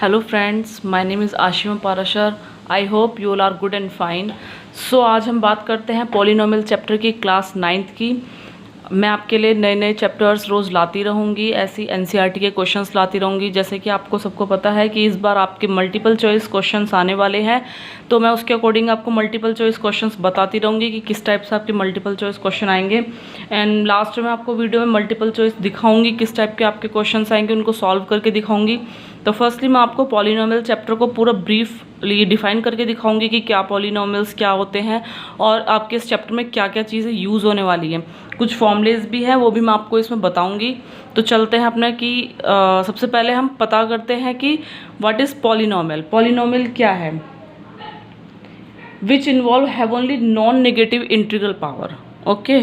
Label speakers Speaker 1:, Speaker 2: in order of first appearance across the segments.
Speaker 1: Hello friends, my name is Ashima Parashar. I hope you all are good and fine. So आज हम बात करते हैं polynomial chapter की क्लास 9th की। मैं आपके लिए नए नए चैप्टर्स रोज़ लाती रहूँगी, ऐसी एनसीईआरटी के क्वेश्चंस लाती रहूँगी। जैसे कि आपको सबको पता है कि इस बार आपके मल्टीपल चॉइस क्वेश्चंस आने वाले हैं, तो मैं उसके अकॉर्डिंग आपको मल्टीपल चॉइस क्वेश्चंस बताती रहूँगी कि किस टाइप से आपके मल्टीपल चॉइस क्वेश्चन आएंगे। एंड लास्ट में आपको वीडियो में मल्टीपल चॉइस दिखाऊँगी, किस टाइप के आपके क्वेश्चंस आएंगे उनको सॉल्व करके दिखाऊँगी। तो फर्स्टली मैं आपको पॉलिनोमियल चैप्टर को पूरा ब्रीफली डिफाइन करके दिखाऊंगी कि क्या पॉलिनोमियल्स क्या होते हैं और आपके इस चैप्टर में क्या क्या चीज़ें यूज़ होने वाली हैं। कुछ फॉर्मूलेज भी हैं, वो भी मैं आपको इसमें बताऊंगी। तो चलते हैं अपना कि सबसे पहले हम पता करते हैं कि व्हाट इज़ पॉलिनोमियल। पॉलिनोमियल क्या है? Which involve have only non negative integral power. Okay,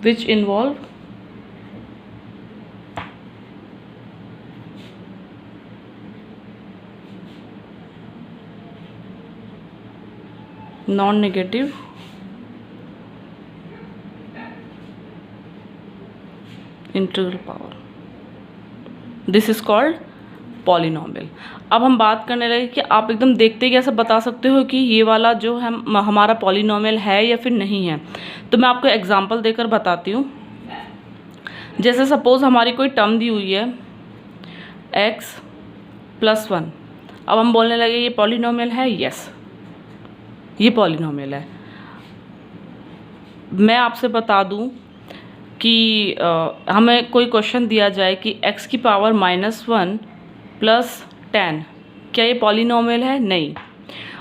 Speaker 1: which involve non-negative integral power. This is called polynomial. अब हम बात करने लगे कि आप एकदम देखते ही कैसे बता सकते हो कि ये वाला जो है हमारा पॉलिनोमियल है या फिर नहीं है। तो मैं आपको एग्जांपल देकर बताती हूँ। जैसे सपोज हमारी कोई टर्म दी हुई है x+1। अब हम बोलने लगे ये पॉलिनोमियल है, यस ये पॉलिनोमियल है। मैं आपसे बता दूँ कि हमें कोई क्वेश्चन दिया जाए कि x की पावर -1 + 10, क्या ये पॉलिनोमियल है? नहीं।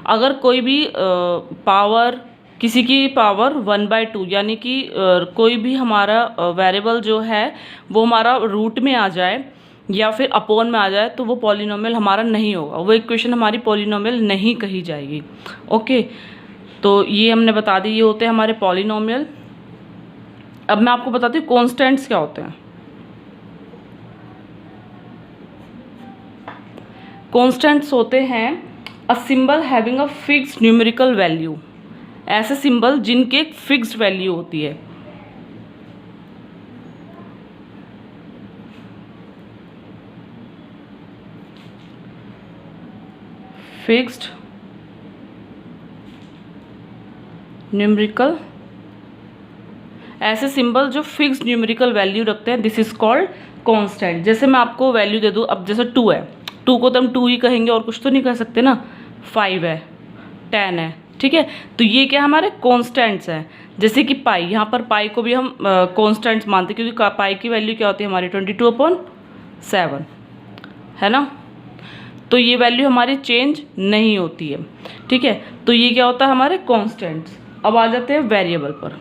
Speaker 1: अगर कोई भी पावर, किसी की पावर 1/2 यानी कि कोई भी हमारा वेरिएबल जो है वो हमारा रूट में आ जाए या फिर अपोन में आ जाए तो वो पॉलिनोमियल हमारा नहीं होगा, वो इक्वेशन हमारी पॉलिनोमियल नहीं कही जाएगी। ओके, तो ये हमने बता दी, ये होते हैं हमारे पॉलिनोमियल। अब मैं आपको बताती हूँ कॉन्स्टेंट्स क्या होते हैं। कॉन्स्टेंट्स होते हैं a symbol having a fixed numerical value, ऐसे सिंबल जिनकी एक फिक्स्ड वैल्यू होती है। फिक्स्ड न्यूमेरिकल, ऐसे सिंबल जो फिक्स्ड न्यूमेरिकल वैल्यू रखते हैं, दिस इज कॉल्ड कांस्टेंट। जैसे मैं आपको वैल्यू दे दूँ, अब जैसे 2 है, 2 को तो हम 2 ही कहेंगे और कुछ तो नहीं कह सकते ना। 5 है, 10 है, ठीक है। तो ये क्या हमारे कांस्टेंट्स हैं। जैसे कि पाई, यहाँ पर पाई को भी हम कांस्टेंट्स मानते हैं क्योंकि पाई की वैल्यू क्या होती है हमारी 22/7, है ना। तो ये वैल्यू हमारी चेंज नहीं होती है, ठीक है। तो ये क्या होता है हमारे कांस्टेंट्स। अब आ जाते हैं वेरिएबल पर।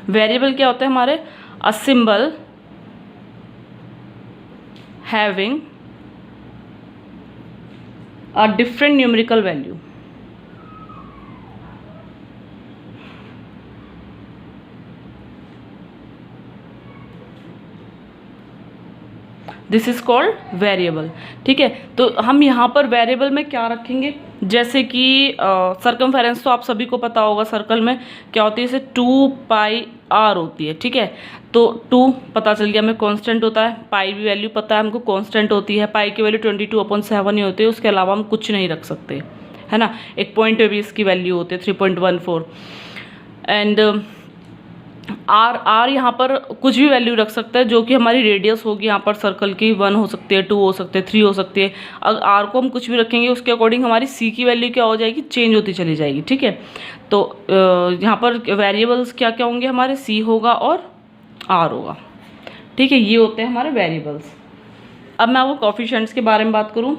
Speaker 1: वेरिएबल क्या होते हैं हमारे? A symbol having a different numerical value. This is called variable, ठीक है। तो हम यहाँ पर वेरिएबल में क्या रखेंगे? जैसे कि सर्कमफेरेंस तो आप सभी को पता होगा, सर्कल में क्या होती है, जैसे 2πr होती है, ठीक है। तो 2 पता चल गया हमें कांस्टेंट होता है, पाई भी वैल्यू पता है हमको कांस्टेंट होती है। पाई की वैल्यू 22/7 ही होती है, उसके अलावा हम कुछ नहीं रख सकते, है ना। एक पॉइंट पे भी इसकी वैल्यू होती है 3.14। एंड आर यहाँ पर कुछ भी वैल्यू रख सकता है जो कि हमारी रेडियस होगी यहाँ पर सर्कल की, 1 हो सकती है, 2 हो सकते हैं, 3 हो सकती है। अगर आर को हम कुछ भी रखेंगे उसके अकॉर्डिंग हमारी सी की वैल्यू क्या हो जाएगी, चेंज होती चली जाएगी, ठीक है। तो यहाँ पर वेरिएबल्स क्या क्या होंगे हमारे, सी होगा और आर होगा, ठीक है। ये होते हैं हमारे वेरिएबल्स। अब मैं आपको कोएफिशिएंट्स के बारे में बात करूँ।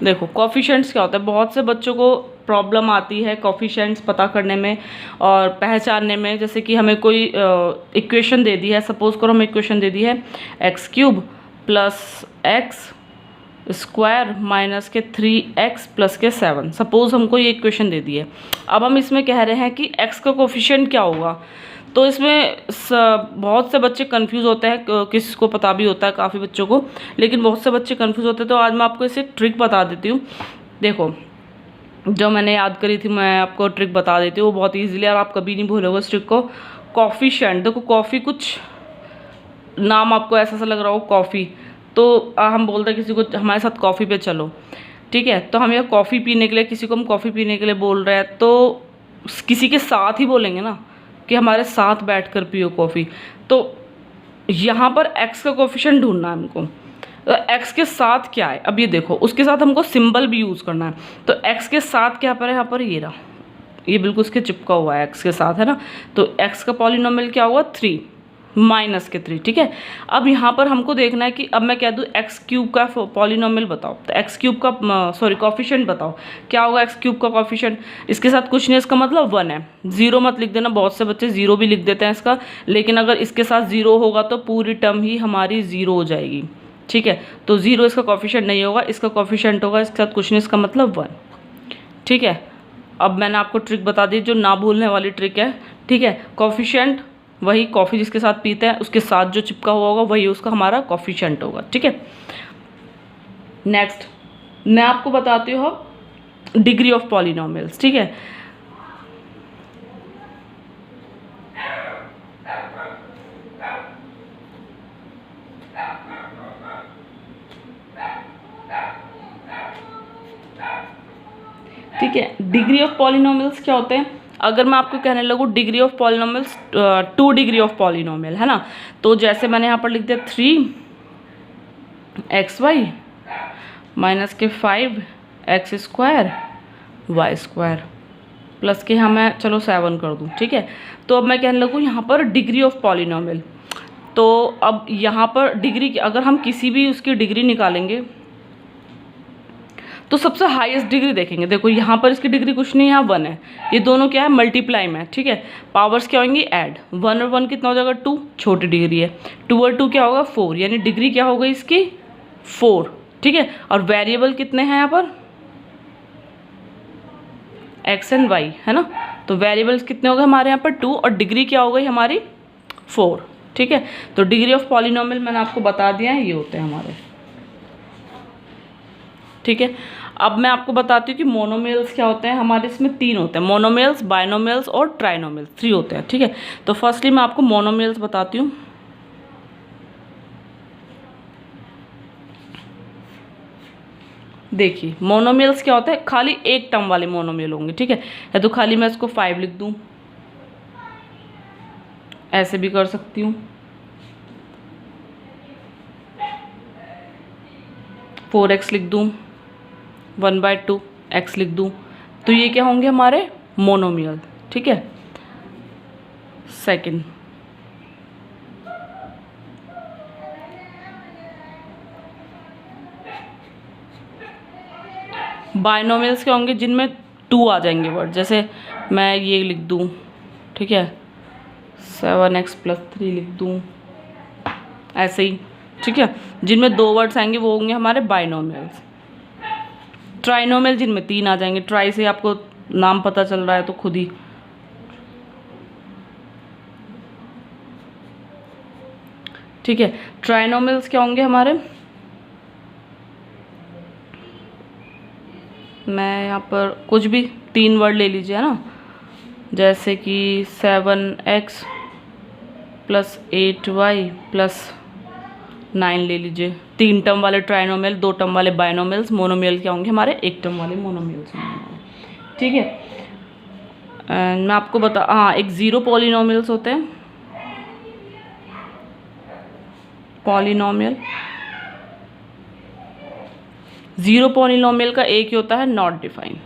Speaker 1: देखो कोएफिशिएंट्स क्या होता है, बहुत से बच्चों को प्रॉब्लम आती है कोएफिशिएंट्स पता करने में और पहचानने में। जैसे कि हमें कोई इक्वेशन दे दी है, सपोज करो हमें इक्वेशन दे दी है x³ + x² - 3x + 7। सपोज हमको ये इक्वेशन दे दी है। अब हम इसमें कह रहे हैं कि x का कोएफिशिएंट क्या होगा। तो इसमें बहुत से बच्चे कंफ्यूज होते हैं, किसी को पता भी होता है, काफ़ी बच्चों को, लेकिन बहुत से बच्चे कंफ्यूज होते हैं। तो आज मैं आपको इसे ट्रिक बता देती हूँ। देखो, जो मैंने याद करी थी मैं आपको ट्रिक बता देती हूँ, वो बहुत ईजिली, और आप कभी नहीं भूलोगे उस ट्रिक को। कॉफिशिएंट, देखो कॉफ़ी, कुछ नाम आपको ऐसा सा लग रहा हो कॉफ़ी, तो हम बोलते हैं किसी को हमारे साथ कॉफ़ी पे चलो, ठीक है। तो हम ये कॉफ़ी पीने के लिए, किसी को हम कॉफ़ी पीने के लिए बोल रहे हैं, तो किसी के साथ ही बोलेंगे ना कि हमारे साथ बैठकर पियो कॉफ़ी। तो यहाँ पर एक्स का कोफिशिएंट ढूंढना है हमको। तो एक्स के साथ क्या है, अब ये देखो, उसके साथ हमको सिंबल भी यूज़ करना है। तो एक्स के साथ क्या पर है, यहाँ पर ये रहा, ये बिल्कुल उसके चिपका हुआ है एक्स के साथ, है ना। तो एक्स का पॉलिनोमियल क्या होगा, 3 माइनस के 3, ठीक है। अब यहाँ पर हमको देखना है कि अब मैं कह दूँ एक्स क्यूब का पॉलिनोमियल बताओ, तो एक्स क्यूब का सॉरी कॉफिशिएंट बताओ, क्या होगा एक्स क्यूब का कॉफिशिएंट। इसके साथ कुछ नहीं, इसका मतलब 1 है। 0 मत लिख देना, बहुत से बच्चे 0 भी लिख देते हैं इसका, लेकिन अगर इसके साथ 0 होगा तो पूरी टर्म ही हमारी 0 हो जाएगी, ठीक है। तो 0 इसका कॉफिशिएंट नहीं होगा, इसका कॉफिशिएंट होगा इसके साथ कुछ नहीं, इसका मतलब 1, ठीक है। अब मैंने आपको ट्रिक बता दी, जो ना भूलने वाली ट्रिक है, ठीक है। कॉफिशिएंट वही कॉफ़ी जिसके साथ पीते हैं उसके साथ जो चिपका हुआ होगा वही उसका हमारा कॉफिशिएंट होगा, ठीक है। नेक्स्ट मैं आपको बताती हूँ डिग्री ऑफ पॉलिनोमियल्स, ठीक है। ठीक है, डिग्री ऑफ पॉलिनोमियल्स क्या होते हैं। अगर मैं आपको कहने लगूँ degree of polynomials, 2 degree of polynomial, है ना। तो जैसे मैंने यहाँ पर लिख दिया 3xy माइनस के 5x² y² प्लस के यहाँ मैं चलो 7 कर दूँ, ठीक है। तो अब मैं कहने लगूँ यहाँ पर डिग्री ऑफ पॉलिनोमियल। तो अब यहाँ पर डिग्री, अगर हम किसी भी उसकी डिग्री निकालेंगे तो सबसे हाईएस्ट डिग्री देखेंगे। देखो यहाँ पर इसकी डिग्री कुछ नहीं है, यहाँ 1 है, ये दोनों क्या है, मल्टीप्लाई में, ठीक है। पावर्स क्या होंगी, ऐड, 1 और 1 कितना हो जाएगा, 2, छोटी डिग्री है। 2 और 2 क्या होगा, 4, यानी डिग्री क्या हो गई इसकी 4, ठीक है। और वेरिएबल कितने हैं यहाँ पर, एक्स एंड वाई, है ना। तो वेरिएबल्स कितने हो गए हमारे यहाँ पर 2, और डिग्री क्या हो गई हमारी 4, ठीक है। तो डिग्री ऑफ पॉलिनोमियल मैंने आपको बता दिया है, ये होते हैं हमारे, ठीक है। अब मैं आपको बताती हूँ कि मोनोमियल्स क्या होते हैं हमारे, इसमें 3 होते हैं, मोनोमियल्स, बाइनोमियल्स और ट्राइनोमियल्स, 3 होते हैं, ठीक है। तो फर्स्टली मैं आपको मोनोमियल्स बताती हूँ। देखिए मोनोमियल्स क्या होता है, खाली एक टर्म वाले मोनोमियल होंगे, ठीक है। या तो खाली मैं इसको 5 लिख दूँ, ऐसे भी कर सकती हूँ, 4x लिख दूँ, 1/2 x लिख दूँ, तो ये क्या होंगे हमारे मोनोमियल, ठीक है। सेकंड, बाइनोमियल्स क्या होंगे, जिनमें 2 आ जाएंगे वर्ड, जैसे मैं ये लिख दूँ, ठीक है, 7x + 3 लिख दूँ, ऐसे ही, ठीक है। जिनमें 2 वर्ड्स आएंगे वो होंगे हमारे बाइनोमियल्स। ट्राइनोमियल जिनमें 3 आ जाएंगे, ट्राई से आपको नाम पता चल रहा है तो खुद ही, ठीक है। ट्राइनोमियल्स क्या होंगे हमारे, मैं यहाँ पर कुछ भी 3 वर्ड ले लीजिए, है ना, जैसे कि 7x + 8y + 9 ले लीजिए। 3 टर्म वाले ट्राइनोमियल, 2 टर्म वाले बाइनोमियल्स। मोनोमियल क्या होंगे हमारे, 1 टर्म वाले मोनोमियल्स होंगे, ठीक है। मैं आपको एक 0 पॉलिनोमियल्स होते हैं, पॉलिनोमियल 0 पॉलिनोमियल का एक ही होता है, नॉट डिफाइन।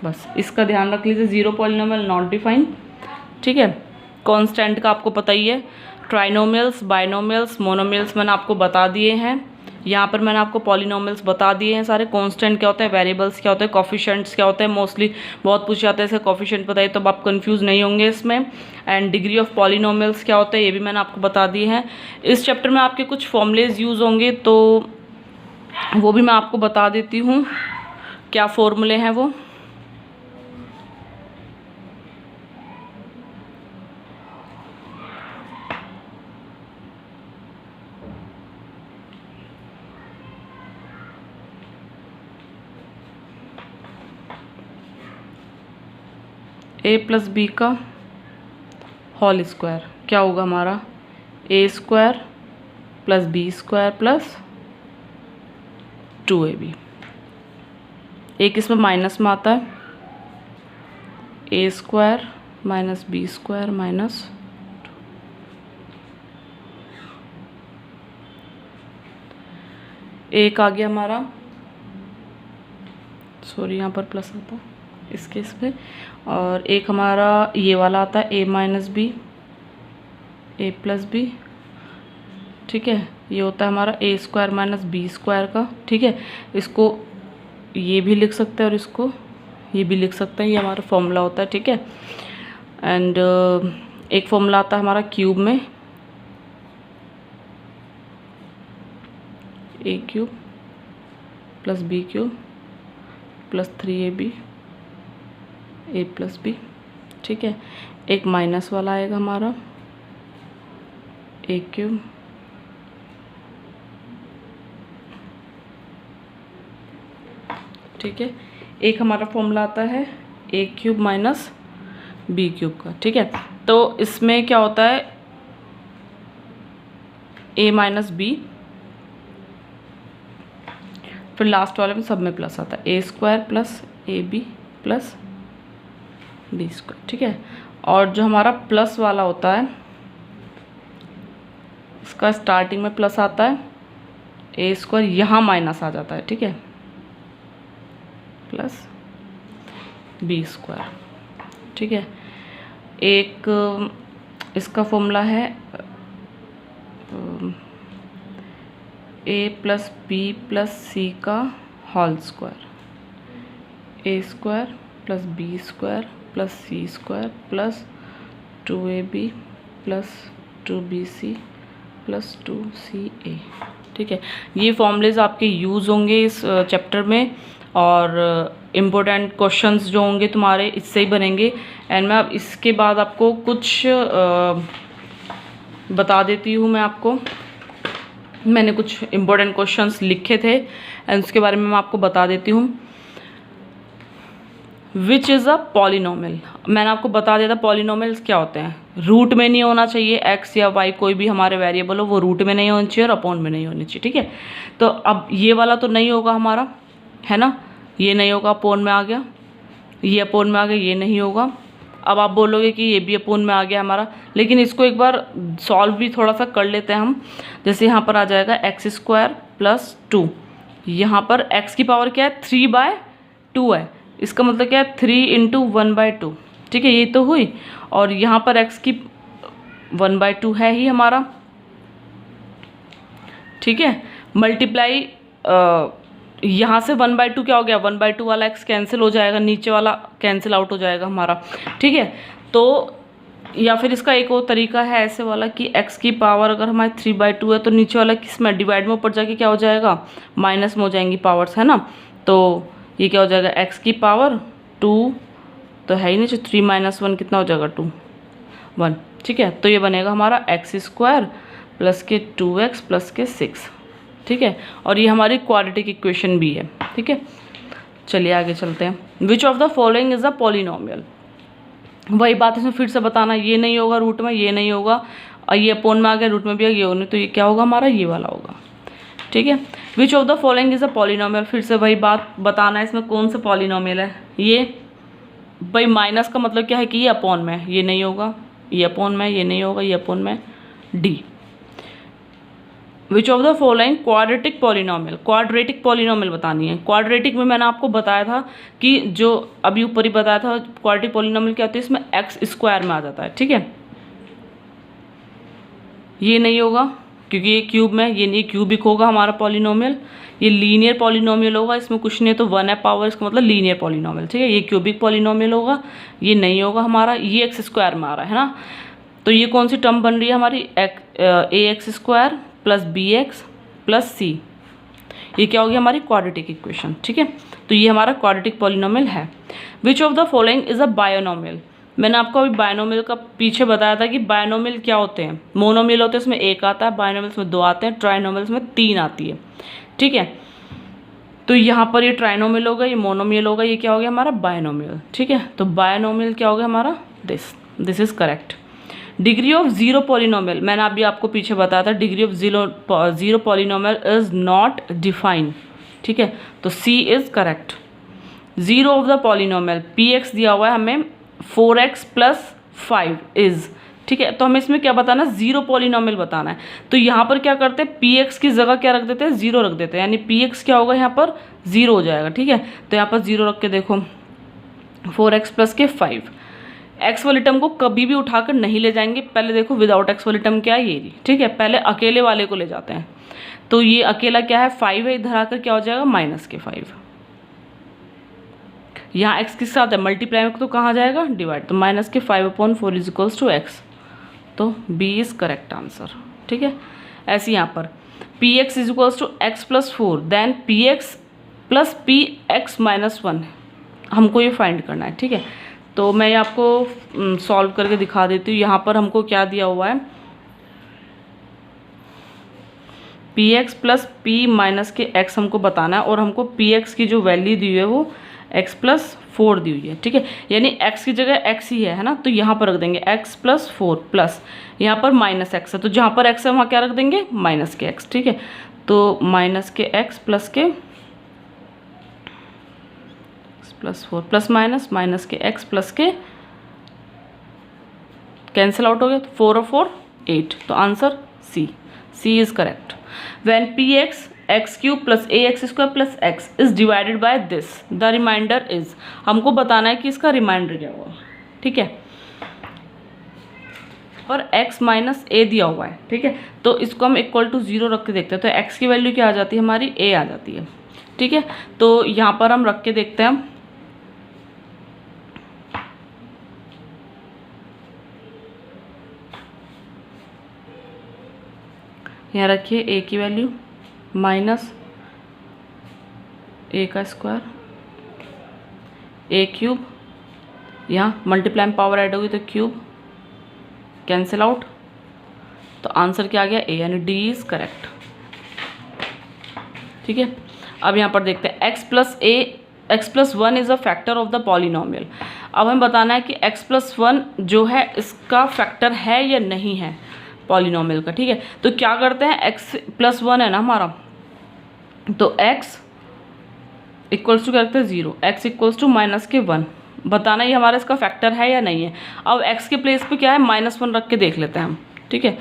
Speaker 1: बस इसका ध्यान रख लीजिए, 0 पॉलिनोमियल नॉट डिफाइन, ठीक है। कांस्टेंट का आपको पता ही है। ट्राइनोमियल्स, बाइनोमियल्स, मोनोमियल्स मैंने आपको बता दिए हैं। यहाँ पर मैंने आपको पॉलिनोमियल्स बता दिए हैं सारे। कांस्टेंट क्या होता है, वेरिएबल्स क्या होते हैं, कोफिशिएंट्स क्या होते हैं, मोस्टली बहुत पूछ जाते हैं ऐसे कोफिशिएंट बताइए, तो अब आप कंफ्यूज नहीं होंगे इसमें। एंड डिग्री ऑफ पॉलिनोमियल्स क्या होता है ये भी मैंने आपको बता दिए हैं। इस चैप्टर में आपके कुछ फॉर्मूलेज यूज़ होंगे तो वो भी मैं आपको बता देती हूँ, क्या फॉर्मूले हैं वो। ए प्लस बी का होल स्क्वायर क्या होगा हमारा, A square plus B square plus 2ab। एक इसमें माइनस में आता है, A square minus B square minus 2। एक आ गया हमारा, सॉरी यहाँ पर प्लस आता है इस केस पे, और एक हमारा ये वाला आता है A minus B A plus B, ठीक है। ये होता है हमारा A square minus B square का, ठीक है। इसको ये भी लिख सकते हैं और इसको ये भी लिख सकते हैं, ये हमारा फॉर्मूला होता है, ठीक है। एंड एक फॉर्मूला आता है हमारा क्यूब में, A cube plus B cube plus 3ab A plus B, ठीक है। एक माइनस वाला आएगा हमारा, ए क्यूब ठीक है। एक हमारा फॉर्मूला आता है A cube minus B cube का, ठीक है। तो इसमें क्या होता है, ए माइनस बी, फिर लास्ट वाले में सब में प्लस आता है, A square plus A B plus B square, ठीक है। और जो हमारा प्लस वाला होता है इसका स्टार्टिंग में प्लस आता है, ए स्क्वायर यहाँ माइनस आ जाता है, ठीक है, प्लस बी स्क्वायर, ठीक है। एक इसका फॉर्मूला है A plus B plus C का whole square, A square plus B square plus C square plus 2ab plus 2bc plus 2ca, ठीक है। ये फॉर्मूलेज आपके यूज़ होंगे इस चैप्टर में, और इम्पोर्टेंट क्वेश्चंस जो होंगे तुम्हारे इससे ही बनेंगे। एंड मैं अब इसके बाद आपको कुछ बता देती हूँ। मैंने कुछ इम्पोर्टेंट क्वेश्चंस लिखे थे एंड उसके बारे में मैं आपको बता देती हूँ। विच इज़ अ पॉलिनोमियल, मैंने आपको बता दिया था पॉलिनोमियल्स क्या होते हैं। रूट में नहीं होना चाहिए, एक्स या वाई कोई भी हमारे वेरिएबल हो वो रूट में नहीं होनी चाहिए और अपॉन में नहीं होनी चाहिए, ठीक है। तो अब ये वाला तो नहीं होगा हमारा, है ना, ये नहीं होगा, अपॉन में आ गया, ये अपॉन में आ गया, ये नहीं होगा। अब आप बोलोगे कि ये भी अपॉन में आ गया हमारा, लेकिन इसको एक बार सॉल्व भी थोड़ा सा कर लेते हैं हम। जैसे यहाँ पर आ जाएगा एक्स स्क्वायर प्लस 2, यहाँ पर एक्स की पावर क्या है, 3/2 है, इसका मतलब क्या है 3 × 1/2, ठीक है, ये तो हुई। और यहाँ पर एक्स की 1/2 है ही हमारा, ठीक है। मल्टीप्लाई यहाँ से 1/2 क्या हो गया, 1/2 वाला एक्स कैंसिल हो जाएगा, नीचे वाला कैंसिल आउट हो जाएगा हमारा, ठीक है। तो या फिर इसका एक और तरीका है ऐसे वाला कि x की पावर अगर हमारी 3/2 है तो नीचे वाला किसमें डिवाइड में ऊपर जाके क्या हो जाएगा, माइनस में हो जाएंगी पावर्स, है ना। तो ये क्या हो जाएगा, x की पावर 2 तो है ही नहीं, 3 - 1 कितना हो जाएगा, 2 1, ठीक है। तो ये बनेगा हमारा एक्स स्क्वायर प्लस के 2x प्लस के 6, ठीक है। और ये हमारी क्वाड्रेटिक इक्वेशन भी है, ठीक है। चलिए आगे चलते हैं। Which of the following is a polynomial, वही बात इसमें फिर से बताना, ये नहीं होगा रूट में, ये नहीं होगा, और ये अपॉन में आ गया, रूट में भी आ गया, तो ये क्या होगा हमारा, ये वाला होगा, ठीक है। Which of the following is a polynomial, फिर से वही बात बताना है इसमें कौन सा पॉलिनोमियल है। ये भाई माइनस का मतलब क्या है कि ये अपॉन में, ये नहीं होगा, ये अपॉन में, ये नहीं होगा, ये अपॉन में, D. Which of the following quadratic polynomial, quadratic polynomial बतानी है। क्वाड्रेटिक में मैंने आपको बताया था कि जो अभी ऊपर ही बताया था क्वाड्रेटिक पॉलिनोमियल क्या होती है, इसमें एक्स स्क्वायर में आ जाता है, ठीक है। ये नहीं होगा क्योंकि ये क्यूब में, ये नहीं, क्यूबिक होगा हमारा पॉलिनोमियल, ये लीनियर पॉलिनोमियल होगा, इसमें कुछ नहीं है तो 1 है पावर, इसका मतलब लीनियर पॉलिनोमियल, ठीक है। ये क्यूबिक पॉलिनोमियल होगा, ये नहीं होगा हमारा, ये एक्स स्क्वायर में आ रहा है ना। तो ये कौन सी टर्म बन रही है हमारी, A X square plus B X plus C, ये क्या होगी हमारी क्वाड्रेटिक इक्वेशन, ठीक है। तो ये हमारा क्वाड्रेटिक पॉलिनोमियल है। Which of the following is a binomial, मैंने आपको अभी बायनोमियल का पीछे बताया था कि बायनोमियल क्या होते हैं। मोनोमियल होते हैं उसमें 1 आता है, बायनोमियल्स में 2 आते हैं, ट्राइनोमियल्स में 3 आती है, ठीक है। तो यहाँ पर ये ट्राइनोमियल होगा, ये मोनोमियल होगा, ये क्या हो गया हमारा बायनोमियल, ठीक है। तो बायनोमियल क्या हो गया हमारा, this is correct. Degree of zero polynomial, मैंने अभी आपको पीछे बताया था, degree of zero polynomial is not defined, ठीक है। तो C is correct. Zero of the polynomial P X दिया हुआ है हमें 4x + 5 इज, ठीक है। तो हमें इसमें क्या बताना है, जीरो पॉलिनोमियल बताना है। तो यहाँ पर क्या करते हैं, पी एक्स की जगह क्या रख देते हैं, जीरो रख देते हैं, यानी पी एक्स क्या होगा यहाँ पर जीरो हो जाएगा, ठीक है। तो यहाँ पर जीरो रख के देखो 4x + 5, एक्स वाले टर्म को कभी भी उठाकर नहीं ले जाएंगे, पहले देखो विदाउट एक्स वाले टर्म क्या है, ये, ठीक है। पहले अकेले वाले को ले जाते हैं, तो ये अकेला क्या है 5 है, इधर आकर क्या हो जाएगा -5। यहाँ x किस साथ है, मल्टीप्लाई में, तो कहाँ जाएगा, डिवाइड, तो -5/4 = x, तो B इज करेक्ट आंसर, ठीक है। ऐसे यहाँ पर px = x + 4 then px + px - 1 हमको ये फाइंड करना है, ठीक है। तो मैं ये आपको सॉल्व करके दिखा देती हूँ। यहाँ पर हमको क्या दिया हुआ है, px + p - x हमको बताना है, और हमको px की जो वैल्यू दी हुई है वो x + 4 दी हुई है, ठीक है। यानी x की जगह x ही है ना, तो यहाँ पर रख देंगे x + 4 प्लस यहाँ पर -x है, तो जहाँ पर x है वहाँ क्या रख देंगे -x, ठीक है। तो -x + के +4 प्लस माइनस -x + के कैंसिल आउट हो गया, तो 4 और 4 8, तो answer C is correct. When px x³ + ax² + x is divided by this the remainder is, हमको बताना है कि इसका रिमाइंडर क्या होगा, ठीक है। और x - a दिया हुआ है, ठीक है। तो इसको हम = 0 रख के देखते हैं, तो x की वैल्यू क्या आ जाती है हमारी, a आ जाती है, ठीक है। तो यहाँ पर हम रख के देखते हैं, यहाँ रखिए a की वैल्यू -a² a³, यहाँ मल्टीप्लाई में पावर ऐड होगी तो क्यूब, कैंसिल आउट, तो आंसर क्या आ गया, a, यानी डी इज करेक्ट, ठीक है। अब यहाँ पर देखते हैं x + 1 is a factor of the polynomial. अब हमें बताना है कि x + 1 जो है इसका फैक्टर है या नहीं है पॉलिनोमियल का, ठीक है। तो क्या करते हैं, x + 1 है ना हमारा, तो x = क्या रखते हैं 0, x = -1 बताना ही हमारा इसका फैक्टर है या नहीं है। अब x के प्लेस पे क्या है -1 रख के देख लेते हैं हम, ठीक है।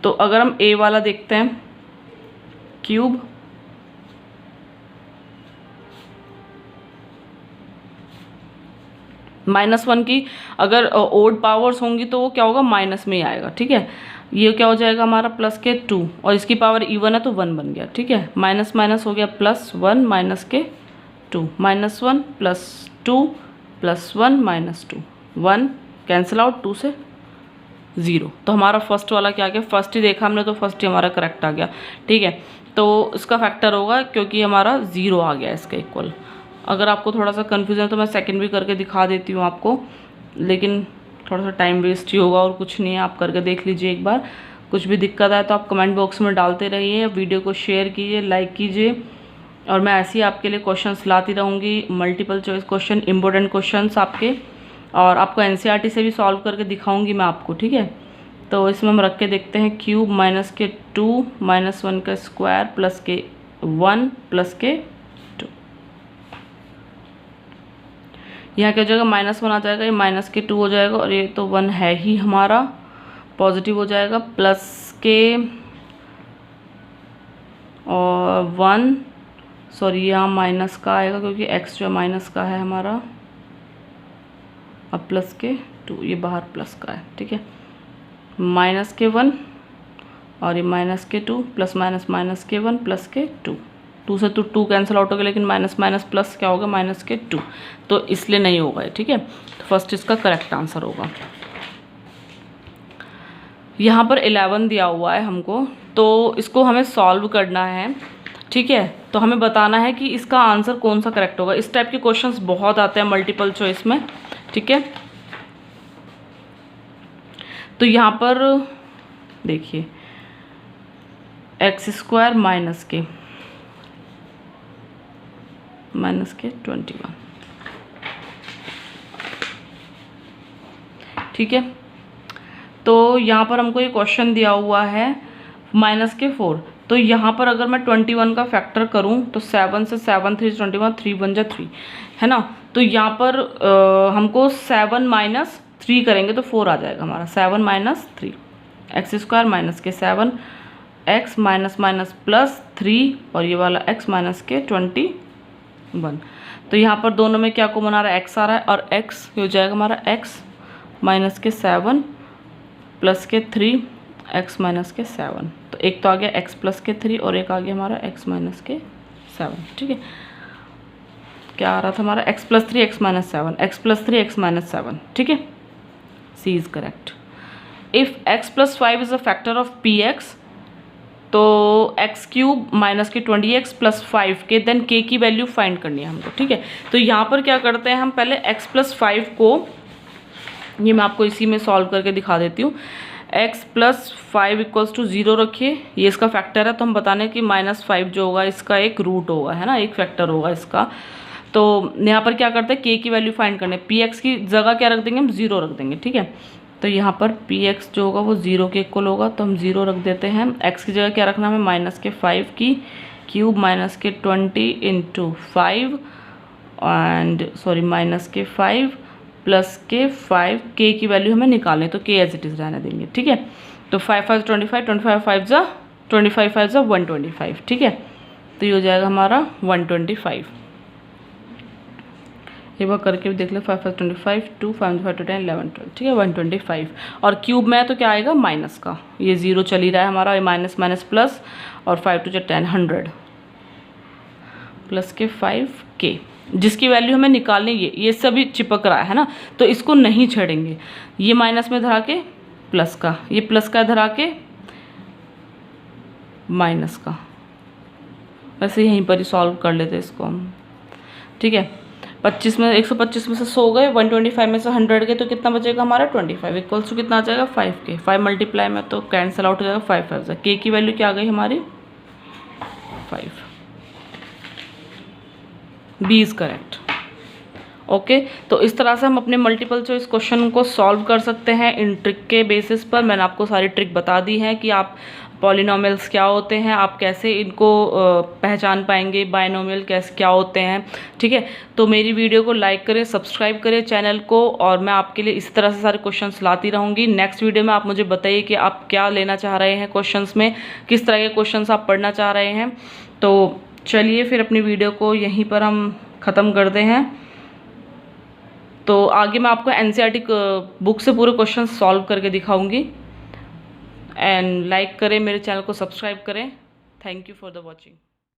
Speaker 1: तो अगर हम a वाला देखते हैं, क्यूब -1 की अगर ओड पावर्स होंगी तो वो क्या होगा, माइनस में ही आएगा, ठीक है। ये क्या हो जाएगा हमारा +2, और इसकी पावर इवन है तो 1 बन गया, ठीक है। माइनस हो गया +1 - -2, -1 + 2 + 1 - 2, 1 कैंसिल आउट, 2 से 0, तो हमारा फर्स्ट वाला क्या आ गया, फर्स्ट ही देखा हमने तो फर्स्ट ही हमारा करेक्ट आ गया, ठीक है। तो इसका फैक्टर होगा क्योंकि हमारा 0 आ गया इसका इक्वल। अगर आपको थोड़ा सा कन्फ्यूजन है तो मैं सेकंड भी करके दिखा देती हूँ आपको, लेकिन थोड़ा सा टाइम वेस्ट ही होगा और कुछ नहीं है, आप करके देख लीजिए एक बार। कुछ भी दिक्कत आए तो आप कमेंट बॉक्स में डालते रहिए, वीडियो को शेयर कीजिए, लाइक कीजिए, और मैं ऐसे ही आपके लिए क्वेश्चंस लाती रहूँगी, multiple choice question, important questions आपके, और आपको NCERT से भी सॉल्व करके दिखाऊँगी मैं आपको, ठीक है। तो इसमें हम रख के देखते हैं, क्यूब -2 -1 का स्क्वायर + के 1 + के 2, यहाँ क्या हो जाएगा, -1 आ जाएगा, ये -2 हो जाएगा, और ये तो 1 है ही हमारा, पॉजिटिव हो जाएगा, प्लस के और 1, सॉरी यहाँ माइनस का आएगा क्योंकि x जो माइनस का है हमारा, अब प्लस के 2, ये बाहर प्लस का है, ठीक है। -1 और ये -2 + के 1 + के 2, 2 से तो 2 कैंसिल आउट हो गया, लेकिन माइनस प्लस क्या होगा, -2, तो इसलिए नहीं होगा, ठीक है। तो फर्स्ट इसका करेक्ट आंसर होगा। यहाँ पर 11 दिया हुआ है हमको, तो इसको हमें सॉल्व करना है, ठीक है। तो हमें बताना है कि इसका आंसर कौन सा करेक्ट होगा। इस टाइप के क्वेश्चंस बहुत आते हैं मल्टीपल चॉइस में, ठीक है। तो यहाँ पर देखिए x² - के माइनस के 21। ठीक है, तो यहाँ पर हमको ये क्वेश्चन दिया हुआ है माइनस के 4। तो यहाँ पर अगर मैं 21 का फैक्टर करूँ तो 7 से 7 3 21, 3 1 जा 3 है ना। तो यहाँ पर हमको 7 माइनस 3 करेंगे तो 4 आ जाएगा हमारा। 7 माइनस 3 एक्स स्क्वायर माइनस के 7 एक्स माइनस माइनस प्लस 3 और ये वाला एक्स माइनस के 21। तो यहाँ पर दोनों में क्या कॉमन आ रहा है, एक्स आ रहा है और एक्स हो जाएगा हमारा एक्स माइनस के 7 प्लस के 3 एक्स माइनस के 7। तो एक तो आ गया एक्स प्लस के 3 और एक आ गया हमारा एक्स माइनस के 7। ठीक है, क्या आ रहा था हमारा X plus 3 X minus 7, X plus 3 X minus 7। ठीक है, C is correct. If X plus 5 is a factor of P X, तो X cube minus K 20x plus 5 के देन के की वैल्यू फाइंड करनी है हमको। ठीक है, तो यहाँ पर क्या करते हैं हम, पहले x प्लस 5 को, ये मैं आपको इसी में सॉल्व करके दिखा देती हूँ। x प्लस 5 इक्वल्स टू 0 रखिए, ये इसका फैक्टर है, तो हम बताने कि -5 जो होगा इसका एक रूट होगा, है ना, एक फैक्टर होगा इसका। तो यहाँ पर क्या करते हैं, k की वैल्यू फाइंड करने, px की जगह क्या रख देंगे हम, 0 रख देंगे। ठीक है, तो यहाँ पर px जो होगा वो 0 के इक्वल होगा, तो हम 0 रख देते हैं। x की जगह क्या रखना हमें, माइनस के 5 की क्यूब माइनस के 20 इंटू 5 एंड सॉरी माइनस के 5 प्लस के 5, के की वैल्यू हमें निकालनी, तो के एज इट इज़ रहने देंगे। ठीक है, तो 5 5 25, 25 5 जा 25 5 जा 125। ठीक है, तो ये हो जाएगा हमारा 125। एक बार करके भी देख ले, 5 5 25, 2 5 5 10 11 12। ठीक है, 125। और क्यूब में तो क्या आएगा माइनस का, ये 0 चल ही रहा है हमारा, ये माइनस माइनस प्लस और 5 2 10 100 प्लस के 5 के, जिसकी वैल्यू हमें निकालनी, ये सभी चिपक रहा है ना, तो इसको नहीं छेड़ेंगे। ये माइनस में धरा के प्लस का, ये प्लस का धरा के माइनस का, वैसे यहीं पर ही सॉल्व कर लेते इसको हम। ठीक है, 25 में 125 में से 100 गए, 125 में से 100 गए, तो कितना बचेगा हमारा 25 इक्वल्स टू कितना आ जाएगा 5 के। 5 मल्टीप्लाई में तो कैंसिल आउट हो जाएगा, 5 5 के की वैल्यू क्या आ गई हमारी 5। B is correct. ओके, तो इस तरह से हम अपने मल्टीपल चॉइस क्वेश्चन को सॉल्व कर सकते हैं इन ट्रिक के बेसिस पर। मैंने आपको सारी ट्रिक बता दी है कि आप पॉलिनोमियल्स क्या होते हैं, आप कैसे इनको पहचान पाएंगे, बायनोमियल कैसे क्या होते हैं। ठीक है, तो मेरी वीडियो को लाइक करें, सब्सक्राइब करें चैनल को, और मैं आपके लिए इस तरह से सारे क्वेश्चंस लाती रहूँगी। नेक्स्ट वीडियो में आप मुझे बताइए कि आप क्या लेना चाह रहे हैं क्वेश्चंस में, किस तरह के क्वेश्चंस आप पढ़ना चाह रहे हैं। तो चलिए फिर अपनी वीडियो को यहीं पर हम ख़त्म करते हैं। तो आगे मैं आपको एनसीईआरटी बुक से पूरे क्वेश्चन सॉल्व करके दिखाऊंगी। एंड लाइक करें, मेरे चैनल को सब्सक्राइब करें। Thank you for the watching.